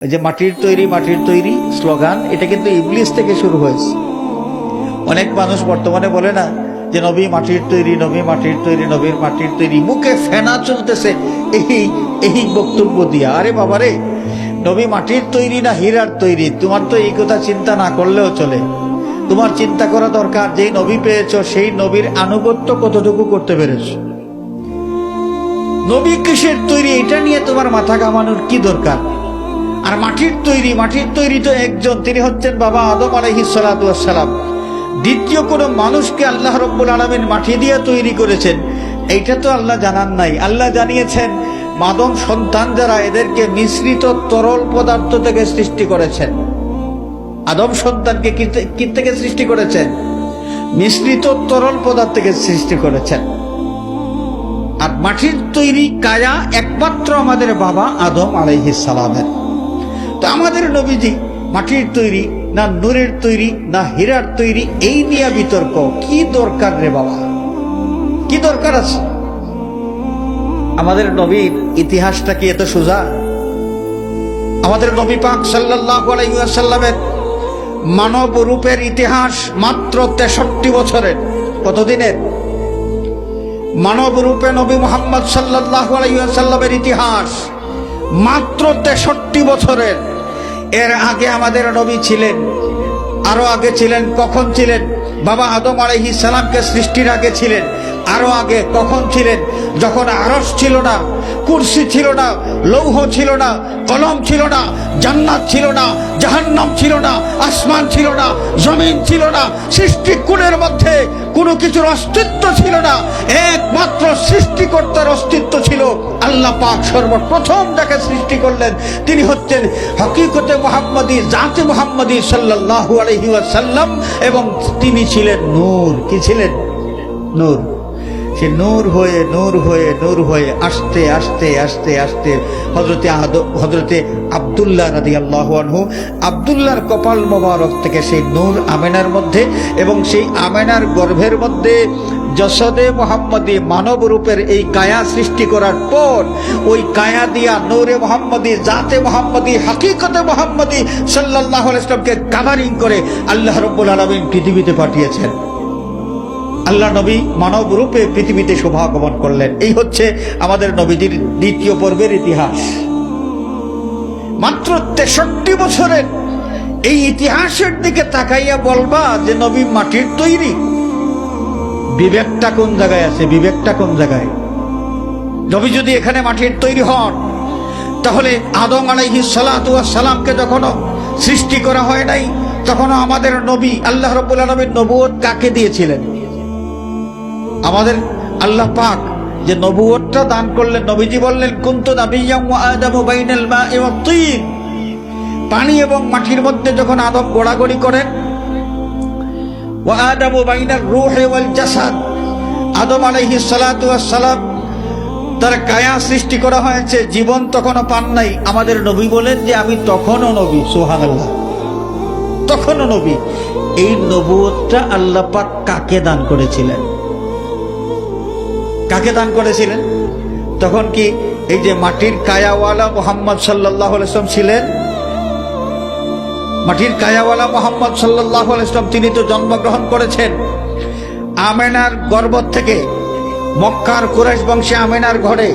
এই যে মাটির তৈরি স্লোগান, এটা কিন্তু ইবলিস থেকে শুরু হয়েছে। অনেক মানুষ বর্তমানে বলে না যে নবী মাটির তৈরি, নবী মাটির তৈরি, নবীর মাটির তৈরি, মুখে ফেনা চলতেছে এই বক্তব্য দিয়া। আরে বাবারে, নবী মাটির তৈরি না হীরার তৈরি, তোমার তো এই কথা চিন্তা না করলেও চলে। তোমার চিন্তা করা দরকার, যেই নবী পেয়েছো সেই নবীর আনুগত্য কতটুকু করতে পেরেছো। নবী কিসের তৈরি এটা নিয়ে তোমার মাথা কামানোর কি দরকার? আর মাটির তৈরি তো একজন, তিনি হচ্ছেন বাবা আদম আলাইহিস সালাতু ওয়াস সালাম। দ্বিতীয় কোন মানুষকে আল্লাহ রাব্বুল আলামিন মাটি দিয়ে তৈরি করেছেন এইটা তো আল্লাহ জানান নাই। আল্লাহ জানিয়েছেন আদম সন্তান যারা, এদেরকে মিশ্রিত তরল পদার্থ থেকে সৃষ্টি করেছেন। আদম সন্তানকে কি থেকে সৃষ্টি করেছেন? মিশ্রিত তরল পদার্থ থেকে সৃষ্টি করেছেন। আর মাটির তৈরি কায়া একমাত্র আমাদের বাবা আদম আলাইহিস সালামের। তো আমাদের নবীজি মাটির তৈরি না নূরের তৈরি না হীরার তৈরি, এই নিয়ে বিতর্ক কি দরকার রে বাবা? কি দরকার আছে? আমাদের নবীর ইতিহাসটা কি এত সোজা? আমাদের নবী পাক সাল্লাল্লাহু আলাইহি ওয়াসাল্লামের মানব রূপের ইতিহাস মাত্র 63 বছরের। কতদিনের? মানব রূপে নবী মুহাম্মদ সাল্লাল্লাহু আলাইহি ওয়াসাল্লামের ইতিহাস মাত্র 63 বছরের। এর আগে আমাদের নবী ছিলেন, আরো আগে ছিলেন। কখন ছিলেন? বাবা আদম আলাইহিস সালামকে সৃষ্টির আগে ছিলেন। আরো আগে কখন ছিলেন? যখন আরশ ছিল না, কুরসি ছিল না, লৌহ ছিল না, কলম ছিল না, জান্নাত ছিল না, জাহান্নাম ছিল না, আসমান ছিল না, জমিন ছিল না, সৃষ্টিকুলের মধ্যে কোনো কিছুর অস্তিত্ব ছিল না। একমাত্র সৃষ্টিকর্তার অস্তিত্ব ছিল। আল্লাহ পাক সর্বপ্রথম যাকে সৃষ্টি করলেন তিনি হচ্ছেন হকিকতে মুহাম্মদী, জাতে মুহাম্মদী সাল্লাল্লাহু আলাইহি ওয়াসাল্লাম, এবং তিনি ছিলেন নূর। কি ছিলেন? নূর। সে নূর হয়ে আস্তে আস্তে হযরতে আব্দুল্লাহ রাদিয়াল্লাহু আনহু, আব্দুল্লাহর কপাল মোবারক থেকে সেই নূর আমেনার মধ্যে, এবং সেই আমেনার গর্ভের মধ্যে জসদে মুহাম্মদী মানব রূপের এই কায়া সৃষ্টি করার পর ওই কায়া দিয়া নূরে মুহাম্মদী, জাতে মুহাম্মদী, হাকিকতে মুহাম্মদী সাল্লাল্লাহু আলাইহি ওয়াসাল্লামকে কাভারিং করে আল্লাহ রাব্বুল আলামিন পৃথিবীতে পাঠিয়েছেন। আল্লাহ নবী মানব রূপে পৃথিবীতে শোভাগমন করলেন। এই হচ্ছে আমাদের নবীজির দ্বিতীয় পর্বের ইতিহাস। মাত্র 63 বছরের এই ইতিহাসের দিকে তাকাইয়া বলবা যে নবী মাটির তৈরি, বিবেকটা কোন জায়গায় আছে? বিবেকটা কোন জায়গায়? নবী যদি এখানে মাটির তৈরি হন, তাহলে আদম আলাইহিস সালাতু ওয়াস সালামকে যখনও সৃষ্টি করা হয় নাই, তখনও আমাদের নবী আল্লাহ রাব্বুল আলামিন নবুয়ত কাকে দিয়েছিলেন? আমাদের আল্লাহ পাক যে নবুয়তটা দান করলেন, নবীজি বললেন কুনতু নাবিয়্যান ওয়া আদামু বাইনাল মা'i ওয়াত তিন। পানি এবং মাটির মধ্যে যখন আদম গোড়াগড়ি করেন, ওয়া আদামু বাইনার রূহি ওয়াল জাসাদ, আদম আলাইহিস সালাতু ওয়াস সালাম তার কায়া সৃষ্টি করা হয়েছে, জীবন তখনও পান নাই। আমাদের নবী বলেন যে আমি তখনও নবী। সুবহানাল্লাহ, তখনও নবী। এই নবুয়তটা আল্লাহ পাক কাকে দান করেছিলেন? কাকে দান করেছিলেন? তখন কি এই যে মাটির কায়াওয়ালা মুহাম্মদ সাল্লাল্লাহু আলাইহি ওয়াসাল্লাম ছিলেন? মাটির কায়াওয়ালা মুহাম্মদ সাল্লাল্লাহু আলাইহি ওয়াসাল্লাম তিনি তো জন্মগ্রহণ করেছেন আমেনার গর্ভ থেকে, মক্কার কুরাইশ বংশে আমেনার ঘরে।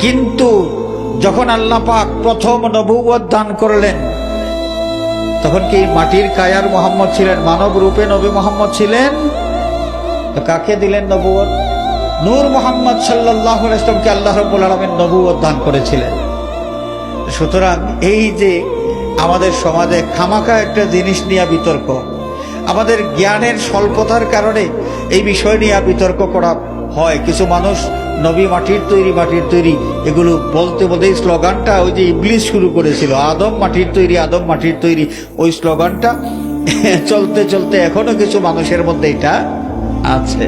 কিন্তু যখন আল্লাহ পাক প্রথম নবুয়ত দান করলেন, তখন কি মাটির কায়ার মুহাম্মদ ছিলেন? মানব রূপে নবী মুহাম্মদ ছিলেন। তো কাকে দিলেন নবুয়ত? নূর মুহাম্মদ সাল্লাল্লাহু আলাইহি ওয়াসাল্লামকে আল্লাহ রাব্বুল আলামিন নবুয়ত দান করেছিলেন। সুতরাং এই যে আমাদের সমাজে খামাখা একটা জিনিস নিয়ে বিতর্ক, আমাদের জ্ঞানের স্বল্পতার কারণে এই বিষয় নিয়ে বিতর্ক করা হয়। কিছু মানুষ নবী মাটির তৈরি এগুলো বলতে বলতে স্লোগানটা ওই যে ইবলিস শুরু করেছিল, আদম মাটির তৈরি, ওই স্লোগানটা চলতে চলতে এখনো কিছু মানুষের মধ্যে এটা আছে।